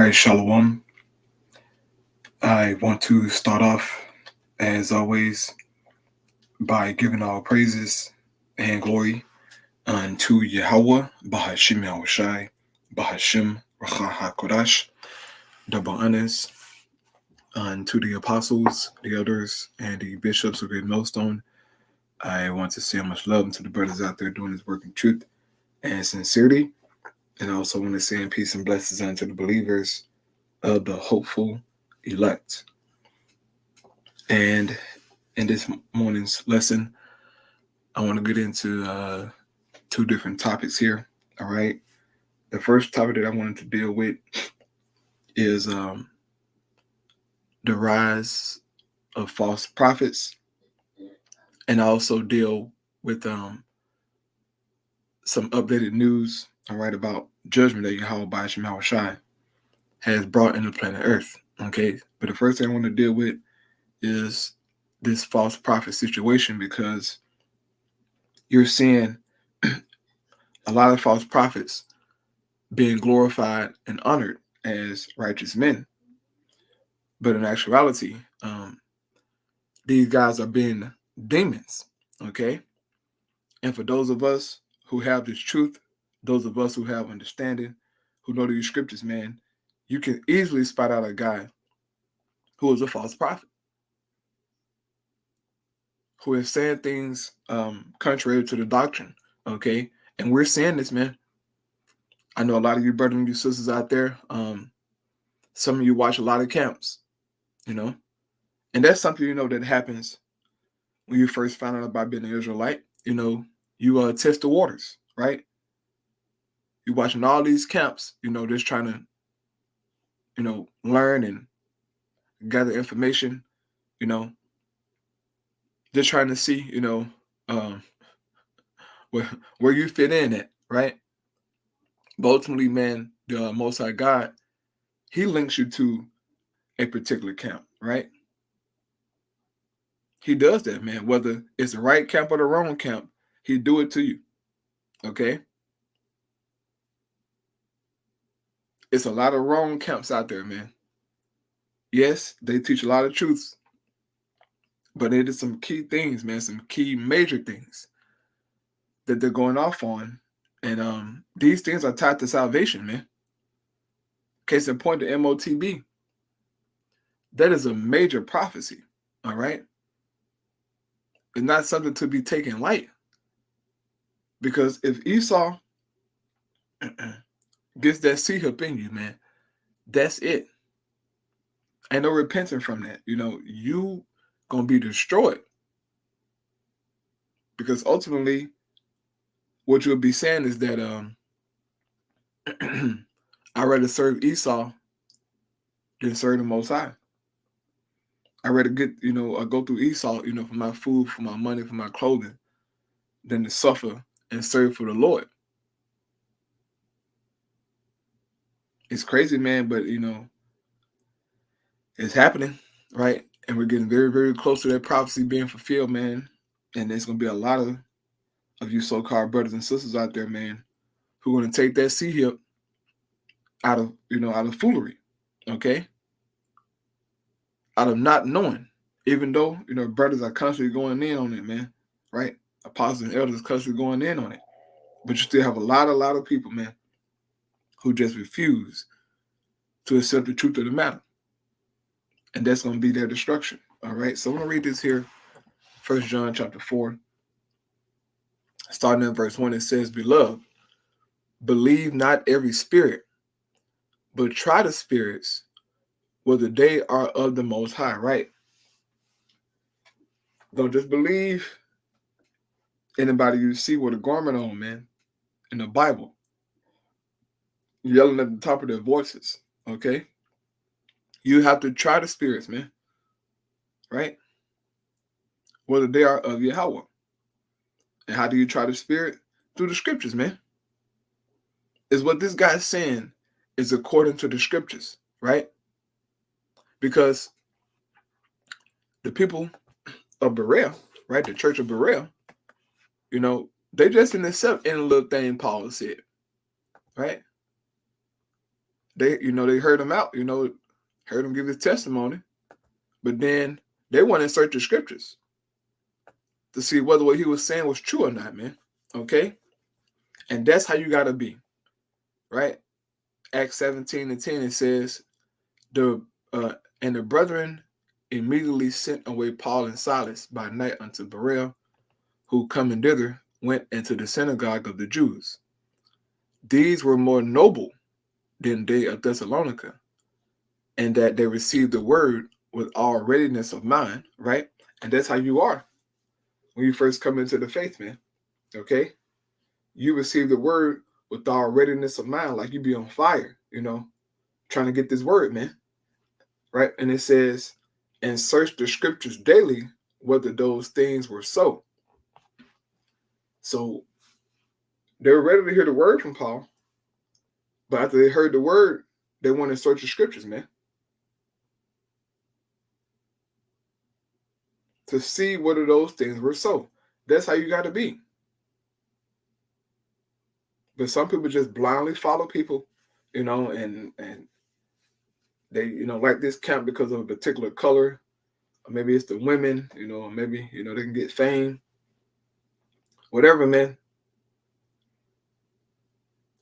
right, Shalom. I want to start off, as always, by giving all praises and glory unto Yahweh, Bahashim Yahushai, Bahashim Racha HaKodash, double honors unto the apostles, the elders, and the bishops of Great Millstone. I want to say much love to the brothers out there doing this work in truth and sincerity. And I also want to say in peace and blessings unto the believers of the hopeful elect. And in this morning's lesson, I want to get into two different topics here. All right. The first topic that I wanted to deal with is the rise of false prophets, and I also deal with some updated news, all right, about judgment that Yahweh Ba'ashim Yahushai has brought into planet Earth. Okay. But the first thing I want to deal with is this false prophet situation, because you're seeing a lot of false prophets being glorified and honored as righteous men. But in actuality, these guys are being demons, okay? And for those of us who have this truth, those of us who have understanding, who know these scriptures, man, you can easily spot out a guy who is a false prophet, who is saying things contrary to the doctrine, okay? And we're seeing this, man. I know a lot of you brothers and you sisters out there, some of you watch a lot of camps, and that's something, that happens when you first find out about being an Israelite. You test the waters, right? You're watching all these camps, just trying to, learn and gather information, just trying to see, where you fit in at, right? But ultimately, man, the Most High God, He links you to a particular camp, right? He does that, man. Whether it's the right camp or the wrong camp, He do it to you, okay? It's a lot of wrong camps out there, man. Yes, they teach a lot of truths, but it is some key things, man, some key major things that they're going off on. And these things are tied to salvation, man. Case in point, the MOTB. That is a major prophecy, all right? It's not something to be taken light. Because if Esau gets that C-hip in you, man, that's it. Ain't no repenting from that. You gonna be destroyed. Because ultimately, what you'll be saying is that I'd rather serve Esau than serve the Most High. I'd rather go through Esau, for my food, for my money, for my clothing, than to suffer and serve for the Lord. It's crazy, man, but it's happening, right? And we're getting very, very close to that prophecy being fulfilled, man. And there's gonna be a lot of you so-called brothers and sisters out there, man, who are gonna take that C-hip out of foolery, okay? Out of not knowing, even though brothers are constantly going in on it, man, right? Apostles and elders constantly going in on it, but you still have a lot of people, man, who just refuse to accept the truth of the matter, and that's going to be their destruction. All right, so I'm going to read this here, 1 John chapter 4, starting in verse 1. It says, "Beloved, believe not every spirit, but try the spirits whether they are of the Most High," right? Don't just believe anybody you see with a garment on, man, in the Bible, yelling at the top of their voices, okay? You have to try the spirits, man, right? Whether they are of Yahweh. And how do you try the spirit? Through the scriptures, man. Is what this guy's saying is according to the scriptures, right? Because the people of Berea, right, the church of Berea, they just didn't accept any little thing Paul said, right? They heard him out, heard him give his testimony, but then they went and searched the scriptures to see whether what he was saying was true or not, man. Okay? And that's how you gotta be, right? Acts 17:10, it says, and the brethren immediately sent away Paul and Silas by night unto Berea, who coming thither went into the synagogue of the Jews. These were more noble than they of Thessalonica, and that they received the word with all readiness of mind, right? And that's how you are when you first come into the faith, man. Okay? You receive the word with all readiness of mind, like you be on fire, trying to get this word, man. Right? And it says, and search the scriptures daily whether those things were so. So they were ready to hear the word from Paul, but after they heard the word, they want to search the scriptures, man, to see whether those things were so. That's how you got to be. But some people just blindly follow people, and they, like this camp because of a particular color, or maybe it's the women, maybe, they can get fame, whatever, man.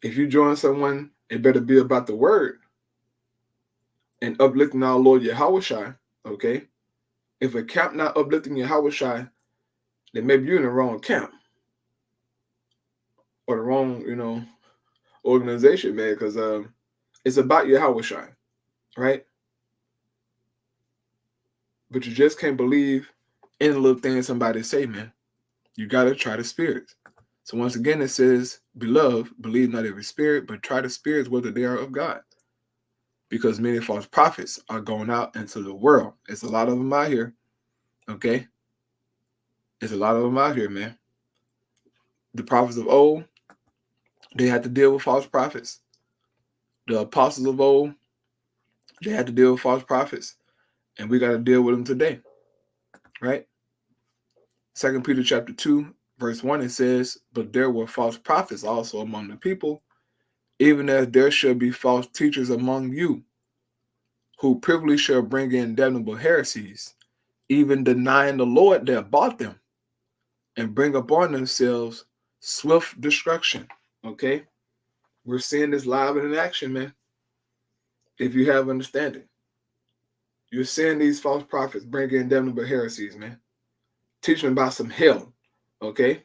If you join someone, it better be about the word and uplifting our Lord Yahushua, okay? If a camp not uplifting Yahushua, then maybe you're in the wrong camp or the wrong, organization, man, because it's about Yahushua, right? But you just can't believe any little thing somebody say, man. You got to try the spirits. So once again, it says, beloved, believe not every spirit, but try the spirits whether they are of God. Because many false prophets are going out into the world. It's a lot of them out here, okay? There's a lot of them out here, man. The prophets of old, they had to deal with false prophets. The apostles of old, they had to deal with false prophets. And we got to deal with them today, right? 2 Peter chapter 2, verse 1, it says, but there were false prophets also among the people, even as there shall be false teachers among you, who privily shall bring in damnable heresies, even denying the Lord that bought them, and bring upon themselves swift destruction. Okay? We're seeing this live and in action, man. If you have understanding. You're seeing these false prophets bring in damnable heresies, man. Teaching about some hell. Okay?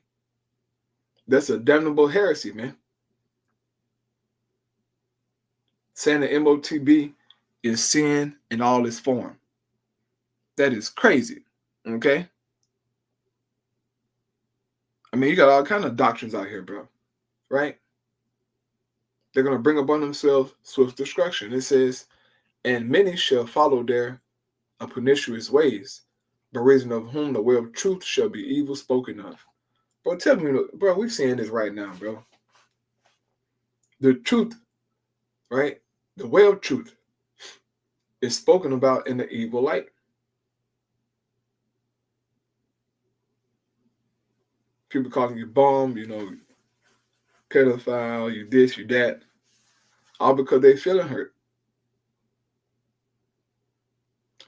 That's a damnable heresy, man. Saying the MOTB is sin in all its form. That is crazy. Okay? I mean, you got all kind of doctrines out here, bro. Right? They're going to bring upon themselves swift destruction. It says, and many shall follow their pernicious ways, by reason of whom the way of truth shall be evil spoken of. Bro, tell me, bro, we're seeing this right now, bro. The truth, right? The way of truth is spoken about in the evil light. People calling you bum, pedophile, you this, you that, all because they feeling hurt.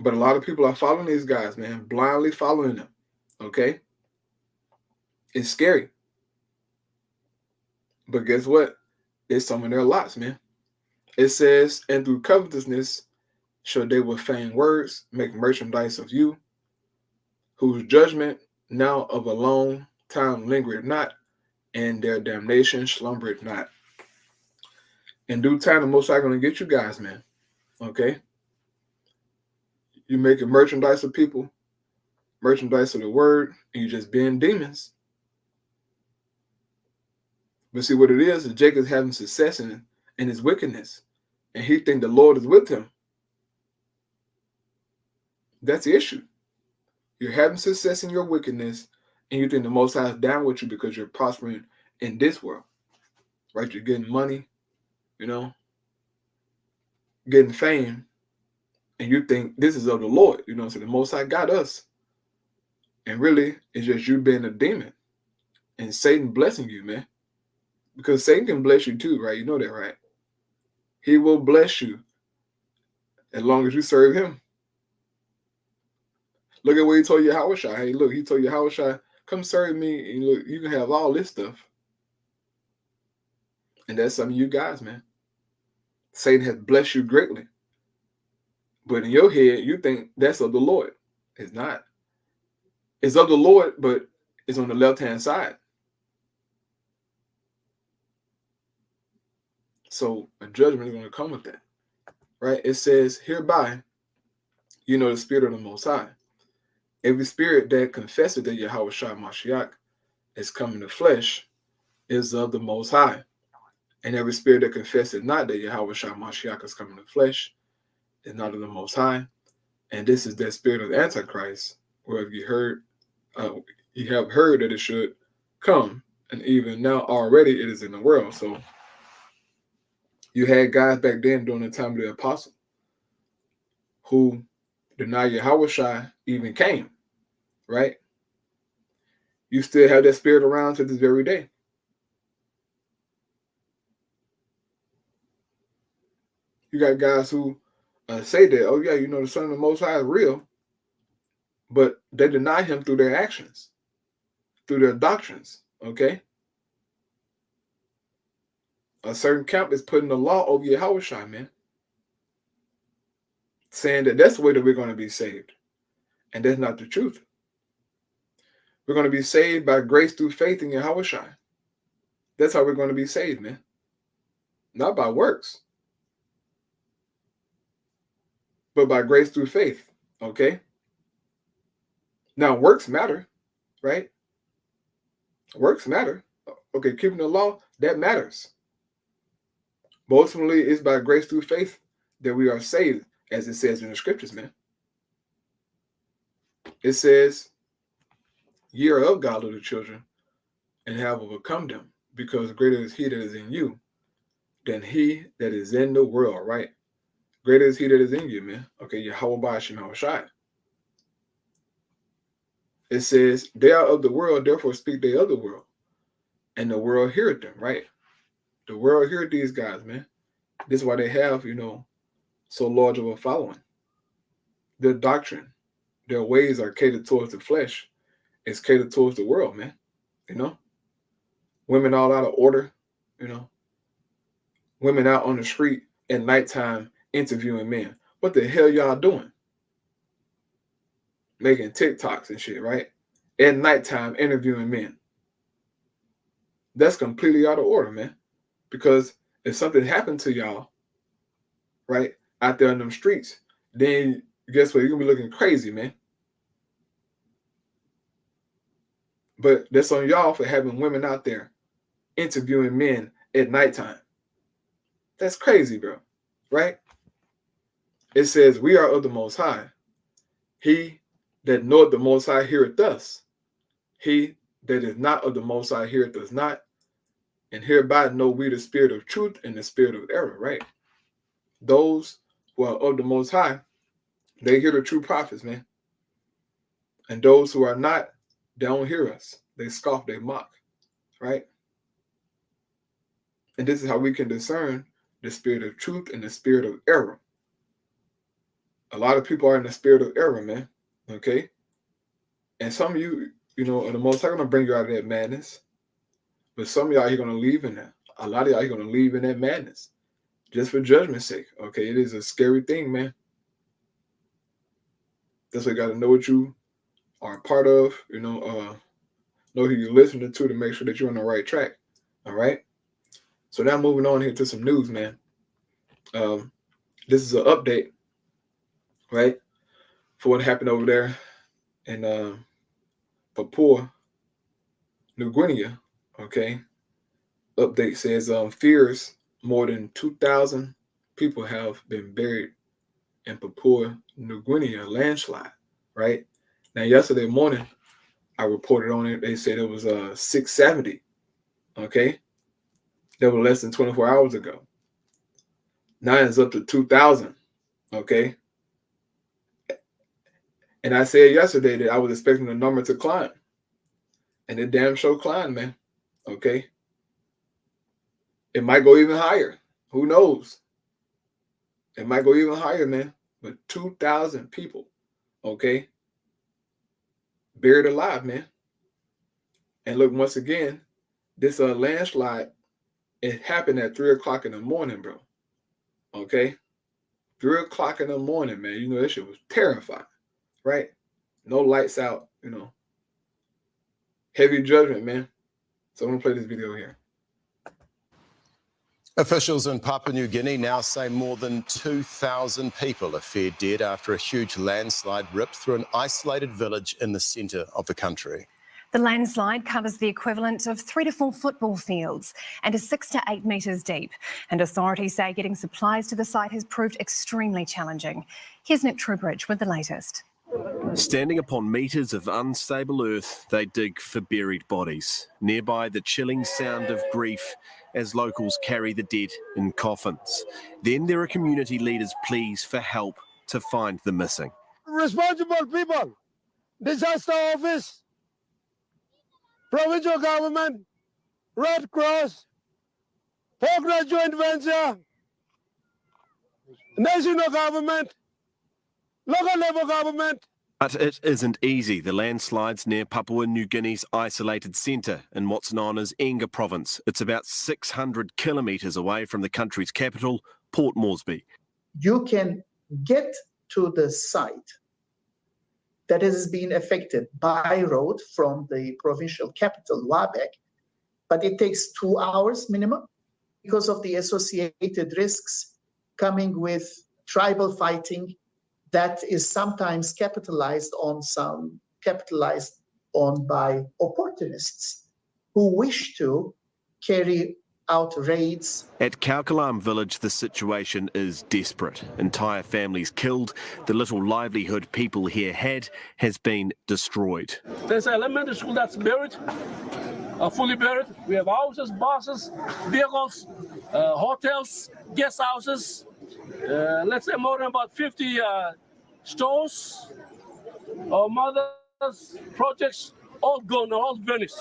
But a lot of people are following these guys, man, blindly following them, okay? It's scary. But guess what? It's some of their lots, man. It says, and through covetousness shall they with feigned words make merchandise of you, whose judgment now of a long time lingereth not, and their damnation slumbereth not. In due time, the Most High going to get you guys, man. Okay? You making merchandise of people, merchandise of the word, and you just being demons. But see what it is Jacob's having success in his wickedness, and he think the Lord is with him. That's the issue. You're having success in your wickedness, and you think the Most High is down with you because you're prospering in this world, right? You're getting money, getting fame, and you think this is of the Lord, so the Most High got us. And really, it's just you being a demon and Satan blessing you, man. Because Satan can bless you too, right? You know that, right? He will bless you as long as you serve him. Look at what he told Yahushua. Hey, look, he told Yahushua, come serve me, and look, you can have all this stuff. And that's some of you guys, man. Satan has blessed you greatly. But in your head, you think that's of the Lord. It's not. It's of the Lord, but it's on the left-hand side. So a judgment is going to come with that. Right? It says, hereby, you know the spirit of the Most High. Every spirit that confesses that Yahushua Mashiach is come in the flesh is of the Most High. And every spirit that confesses not that Yahushua Mashiach is come in the flesh is not of the Most High. And this is that spirit of the Antichrist, where you have heard that it should come, and even now already it is in the world. So you had guys back then during the time of the apostle who denied Yahushua even came, right? You still have that spirit around to this very day. You got guys who say that, oh yeah, you know, the Son of the Most High is real, but they deny him through their actions, through their doctrines, okay? A certain camp is putting the law over Yahushua, man, saying that that's the way that we're going to be saved. And that's not the truth. We're going to be saved by grace through faith in Yahushua. That's how we're going to be saved, man. Not by works, but by grace through faith, okay? Now, works matter, right? Works matter. Okay, keeping the law, that matters. But ultimately, it's by grace through faith that we are saved, as it says in the scriptures, man. It says, ye are of God, little children, and have overcome them, because greater is he that is in you than he that is in the world, right? Greater is he that is in you, man. Okay, Yahweh Ba'ashim Hawashai. It says, they are of the world, therefore speak they of the world. And the world heareth them, right? The world heareth these guys, man. This is why they have, you know, so large of a following. Their doctrine, their ways are catered towards the flesh. It's catered towards the world, man. You know? Women all out of order, you know? Women out on the street at nighttime interviewing men. What the hell y'all doing? Making TikToks and shit, right? At nighttime interviewing men. That's completely out of order, man. Because if something happened to y'all, right, out there in them streets, then guess what? You're going to be looking crazy, man. But that's on y'all for having women out there interviewing men at nighttime. That's crazy, bro. Right? It says, we are of the Most High. He that knoweth the Most High heareth us. He that is not of the Most High heareth us not. And hereby know we the spirit of truth and the spirit of error, right? Those who are of the Most High, they hear the true prophets, man. And those who are not, they don't hear us. They scoff, they mock, right? And this is how we can discern the spirit of truth and the spirit of error. A lot of people are in the spirit of error, man, okay? And some of you, you know, are the Most High going to bring you out of that madness. But some of y'all are going to leave in that. A lot of y'all are going to leave in that madness just for judgment's sake, okay? It is a scary thing, man. That's why you got to know what you are a part of, you know who you're listening to make sure that you're on the right track, all right? So now moving on here to some news, man. This is an update, right, for what happened over there in Papua New Guinea, okay? Update says fears more than 2,000 people have been buried in Papua New Guinea landslide, right? Now, yesterday morning, I reported on it. They said it was 670, okay? That was less than 24 hours ago. Now it's up to 2,000, okay? And I said yesterday that I was expecting the number to climb. And it damn sure climbed, man, okay? It might go even higher. Who knows? It might go even higher, man. But 2,000 people, okay, buried alive, man. And look, once again, this landslide, it happened at 3 o'clock in the morning, bro. Okay? 3 o'clock in the morning, man. You know, that shit was terrifying, right? No lights out, you know. Heavy judgment, man. So I'm going to play this video here. Officials in Papua New Guinea now say more than 2,000 people are feared dead after a huge landslide ripped through an isolated village in the centre of the country. The landslide covers the equivalent of 3 to 4 football fields and is 6 to 8 metres deep. And authorities say getting supplies to the site has proved extremely challenging. Here's Nick Trubridge with the latest. Standing upon metres of unstable earth, they dig for buried bodies. Nearby, the chilling sound of grief as locals carry the dead in coffins. Then there are community leaders' pleas for help to find the missing. Responsible people, disaster office, provincial government, Red Cross, Pokra joint venture, national government, local level government. But it isn't easy. The landslides near Papua New Guinea's isolated centre in what's known as Enga province. It's about 600 kilometres away from the country's capital, Port Moresby. You can get to the site that has been affected by road from the provincial capital, Wabek, but it takes 2 hours minimum because of the associated risks coming with tribal fighting that is sometimes capitalized on by opportunists who wish to carry out raids. At Kaukalam village, the situation is desperate. Entire families killed. The little livelihood people here had has been destroyed. There's an elementary school that's buried, fully buried. We have houses, buses, vehicles, hotels, guest houses. Let's say more than about 50 stores, our mothers, projects, all gone, all vanished.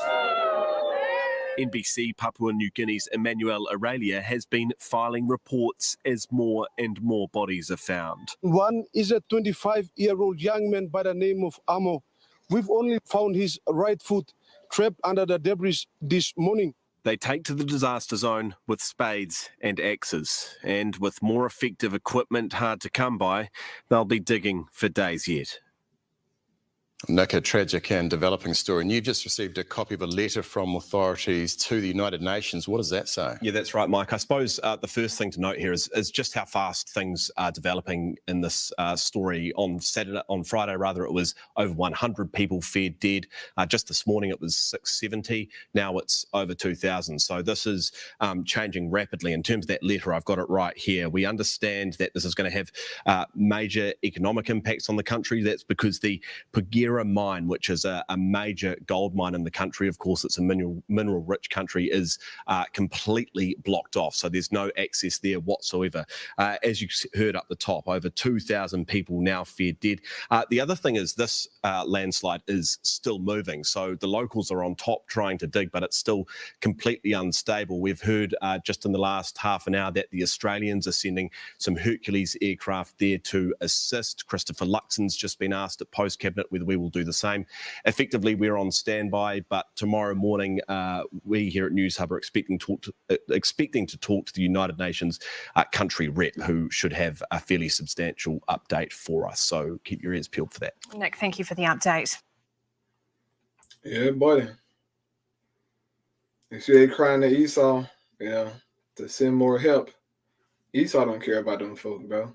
NBC Papua New Guinea's Emmanuel Aurelia has been filing reports as more and more bodies are found. One is a 25-year-old young man by the name of Amo. We've only found his right foot trapped under the debris this morning. They take to the disaster zone with spades and axes, and with more effective equipment hard to come by, they'll be digging for days yet. Nick, a tragic and developing story. And you've just received a copy of a letter from authorities to the United Nations. What does that say? Yeah, that's right, Mike. I suppose the first thing to note here is just how fast things are developing in this story. On Friday, it was over 100 people feared dead. Just this morning, it was 670. Now it's over 2,000. So this is changing rapidly. In terms of that letter, I've got it right here. We understand that this is going to have major economic impacts on the country. That's because the Pugera mine, which is a major gold mine in the country, of course it's a mineral-rich country, is completely blocked off. So there's no access there whatsoever. As you heard up the top, over 2,000 people now feared dead. The other thing is this landslide is still moving. So the locals are on top trying to dig, but it's still completely unstable. We've heard just in the last half an hour that the Australians are sending some Hercules aircraft there to assist. Christopher Luxon's just been asked at Post Cabinet whether we will do the same. Effectively, we're on standby, but tomorrow morning, we here at News Hub are expecting to talk to the United Nations country rep, who should have a fairly substantial update for us. So keep your ears peeled for that. Nick, thank you for the update. Yeah, buddy. You see they crying to Esau, to send more help. Esau don't care about them folks, bro.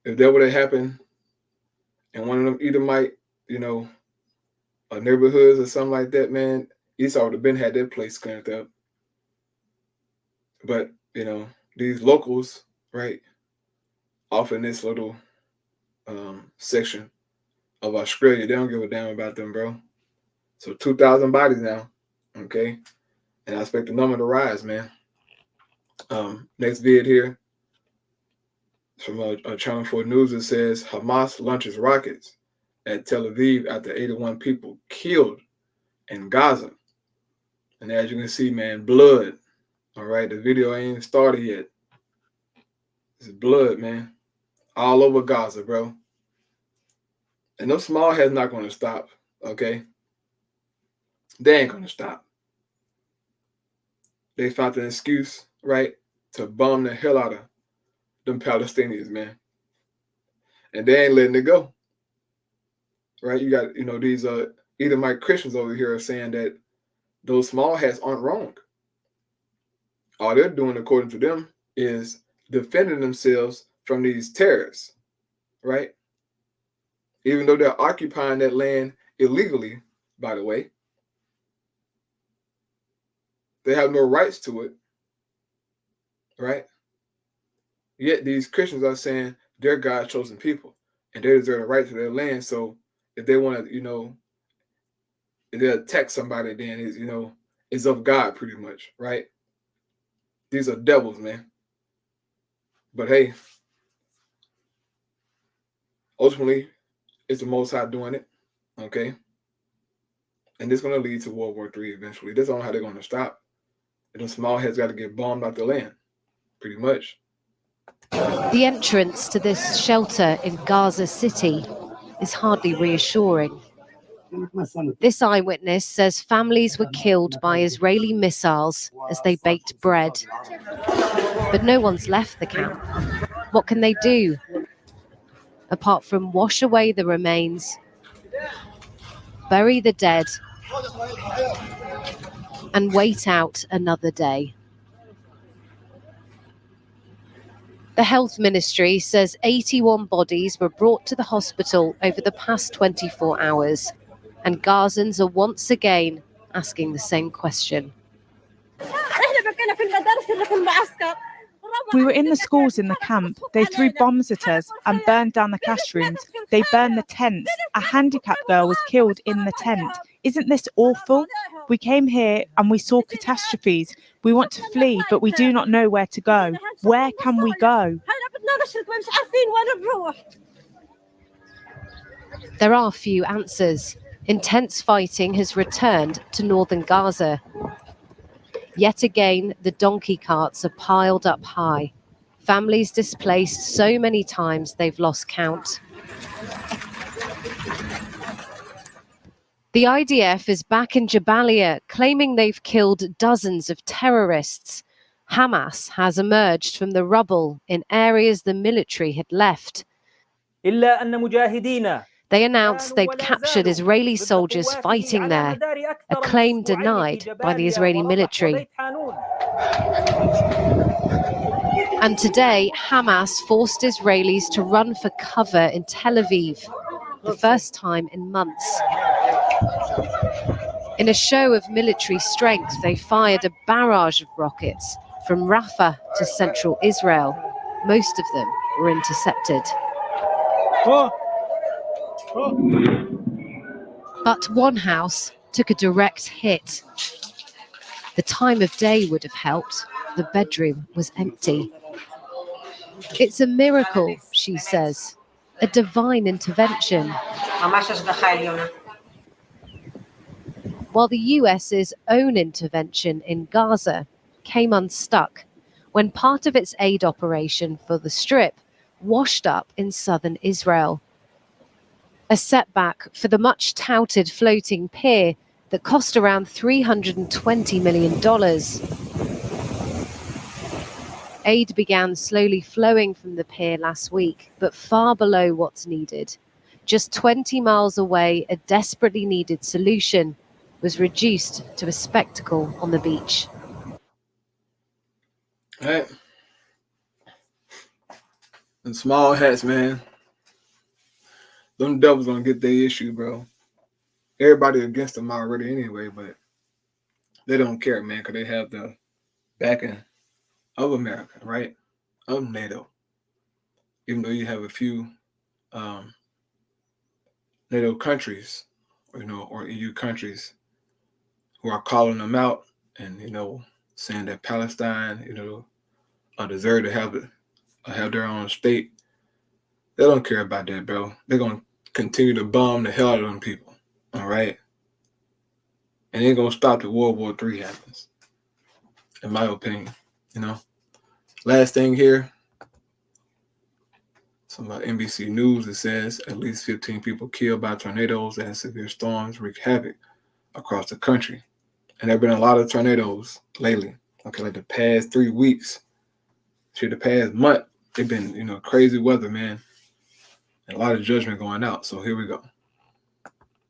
If that would have happened in one of them Edomite, neighborhoods or something like that, man, Esau would have been had that place cleaned up. But, these locals, right, off in this little section of Australia, they don't give a damn about them, bro. So 2,000 bodies now, okay? And I expect the number to rise, man. Next vid here. From Channel 4 News, it says Hamas launches rockets at Tel Aviv after 81 people killed in Gaza. And as you can see, man, blood. All right, the video ain't started yet. It's blood, man. All over Gaza, bro. And those small heads not going to stop, okay? They ain't going to stop. They found an excuse, right, to bomb the hell out of them Palestinians, man. And they ain't letting it go, right? You got, these Edomite Christians over here are saying that those small hats aren't wrong. All they're doing, according to them, is defending themselves from these terrorists, right? Even though they're occupying that land illegally, by the way. They have no rights to it, right? Yet these Christians are saying they're God's chosen people and they deserve the right to their land. So if they want to, if they attack somebody, then it's of God pretty much, right? These are devils, man. But hey, ultimately, it's the Most High doing it, okay? And it's going to lead to World War III eventually. That's not how they're going to stop. And the small heads got to get bombed out the land, pretty much. The entrance to this shelter in Gaza City is hardly reassuring. This eyewitness says families were killed by Israeli missiles as they baked bread. But no one's left the camp. What can they do? Apart from wash away the remains, bury the dead, and wait out another day. The health ministry says 81 bodies were brought to the hospital over the past 24 hours, and Gazans are once again asking the same question. We were in the schools in the camp. They threw bombs at us and burned down the classrooms. They burned the tents. A handicapped girl was killed in the tent. Isn't this awful? We came here and we saw catastrophes. We want to flee, but we do not know where to go. Where can we go? There are few answers. Intense fighting has returned to northern Gaza. Yet again, the donkey carts are piled up high. Families displaced so many times they've lost count. The IDF is back in Jabalia, claiming they've killed dozens of terrorists. Hamas has emerged from the rubble in areas the military had left. They announced they'd captured Israeli soldiers fighting there, a claim denied by the Israeli military. And today, Hamas forced Israelis to run for cover in Tel Aviv, the first time in months. In a show of military strength, they fired a barrage of rockets from Rafah to central Israel. Most of them were intercepted. But one house took a direct hit. The time of day would have helped. The bedroom was empty. It's a miracle, she says, a divine intervention. While the US's own intervention in Gaza came unstuck when part of its aid operation for the Strip washed up in southern Israel. A setback for the much-touted floating pier that cost around $320 million. Aid began slowly flowing from the pier last week, but far below what's needed. Just 20 miles away, a desperately needed solution was reduced to a spectacle on the beach. All right. And small hats, man. Them devils gonna get their issue, bro. Everybody against them already anyway, but they don't care, man, because they have the backing of America, right? Of NATO. Even though you have a few NATO countries, or EU countries who are calling them out and, saying that Palestine, deserve to have their own state. They don't care about that, bro. They're going to continue to bomb the hell out of them people, all right? And it ain't going to stop till World War III happens, in my opinion, Last thing here, Some NBC News, it says at least 15 people killed by tornadoes and severe storms wreak havoc across the country. And there have been a lot of tornadoes lately. Okay, like the past 3 weeks, the past month, they've been, crazy weather, man. And a lot of judgment going out. So here we go.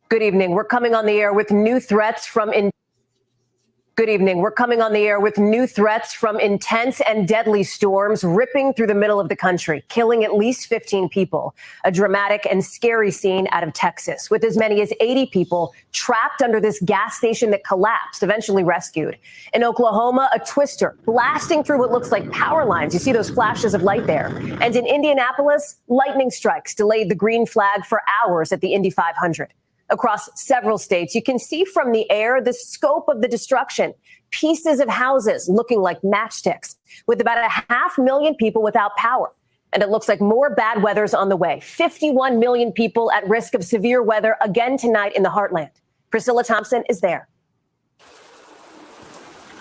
Good evening. We're coming on the air with new threats from Good evening. We're coming on the air with new threats from intense and deadly storms ripping through the middle of the country, killing at least 15 people. A dramatic and scary scene out of Texas, with as many as 80 people trapped under this gas station that collapsed, eventually rescued. In Oklahoma, a twister blasting through what looks like power lines. You see those flashes of light there. And in Indianapolis, lightning strikes delayed the green flag for hours at the Indy 500. Across several states, you can see from the air the scope of the destruction. Pieces of houses looking like matchsticks, with about 500,000 people without power. And it looks like more bad weather's on the way. 51 million people at risk of severe weather again tonight in the heartland. Priscilla Thompson is there.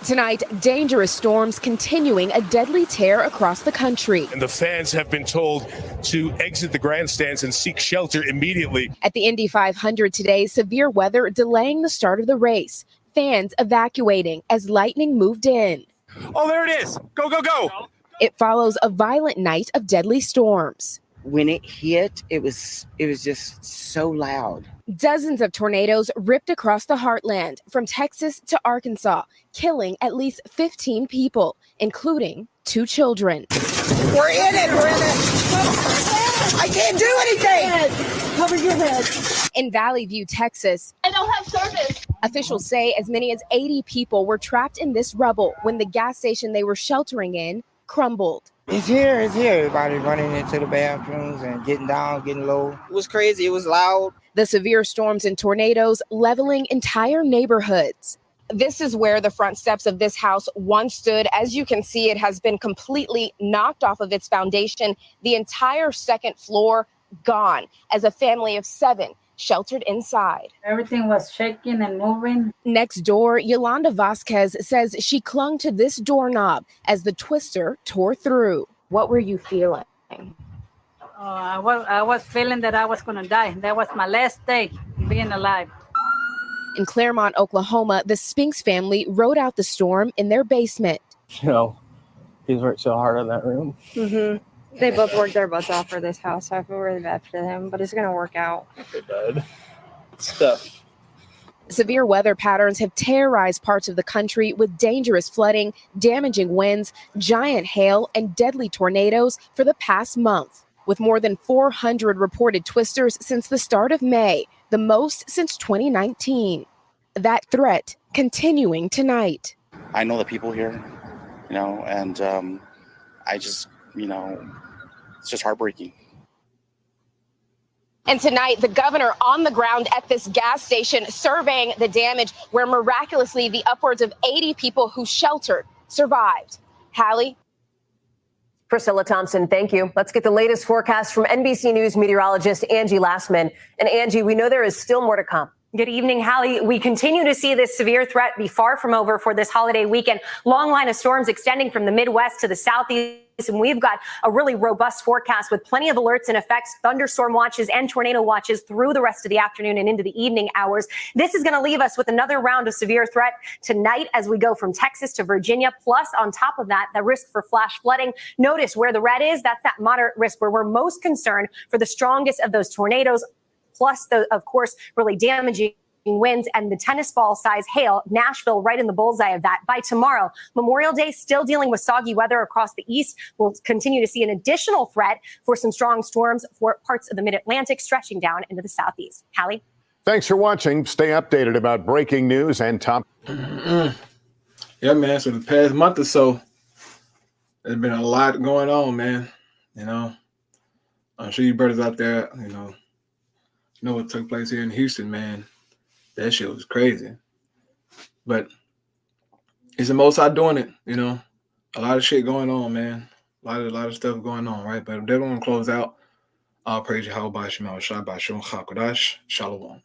Tonight, dangerous storms continuing a deadly tear across the country. And the fans have been told to exit the grandstands and seek shelter immediately. At the Indy 500 today, severe weather delaying the start of the race. Fans evacuating as lightning moved in. Oh, there it is. Go, go, go. It follows a violent night of deadly storms. When it hit, it was just so loud. Dozens of tornadoes ripped across the heartland, from Texas to Arkansas, killing at least 15 people, including 2 children. We're in it, I can't do anything. Cover your head. In Valley View, Texas, I don't have service. Officials say as many as 80 people were trapped in this rubble when the gas station they were sheltering in crumbled. It's here. Everybody running into the bathrooms and getting down, getting low. It was crazy. It was loud. The severe storms and tornadoes leveling entire neighborhoods. This is where the front steps of this house once stood. As you can see, it has been completely knocked off of its foundation. The entire second floor gone, as a family of 7 sheltered inside. Everything was shaking and moving. Next door, Yolanda Vasquez says she clung to this doorknob as the twister tore through. What were you feeling? I was feeling that I was going to die. That was my last day being alive. In Claremont, Oklahoma, the Spinks family rode out the storm in their basement. He's worked so hard on that room. Mm-hmm. They both worked their butts off for this house, so I feel really bad for them, but it's going to work out. Bad stuff. Severe weather patterns have terrorized parts of the country with dangerous flooding, damaging winds, giant hail, and deadly tornadoes for the past month. With more than 400 reported twisters since the start of May, the most since 2019. That threat continuing tonight. I know the people here, and I just, it's just heartbreaking. And tonight, the governor on the ground at this gas station surveying the damage, where miraculously the upwards of 80 people who sheltered survived. Hallie? Priscilla Thompson, thank you. Let's get the latest forecast from NBC News meteorologist Angie Lastman. And Angie, we know there is still more to come. Good evening, Hallie. We continue to see this severe threat be far from over for this holiday weekend. Long line of storms extending from the Midwest to the Southeast. And we've got a really robust forecast with plenty of alerts in effect, thunderstorm watches and tornado watches through the rest of the afternoon and into the evening hours. This is going to leave us with another round of severe threat tonight as we go from Texas to Virginia. Plus, on top of that, the risk for flash flooding. Notice where the red is, that's that moderate risk where we're most concerned for the strongest of those tornadoes. Plus, of course, really damaging winds and the tennis ball size hail. Nashville right in the bullseye of that. By tomorrow, Memorial Day, still dealing with soggy weather across the east. We'll continue to see an additional threat for some strong storms for parts of the mid-Atlantic stretching down into the southeast. Hallie? Thanks for watching. Stay updated about breaking news and top. Yeah, man. So the past month or so, there's been a lot going on, man. I'm sure you brothers out there, know what took place here in Houston, man. That shit was crazy. But it's the Most High doing it, A lot of shit going on, man. A lot of stuff going on, right? But if they don't want to close out, I'll praise Yahweh by Shema Shai by Shalom Chakodash. Shalom.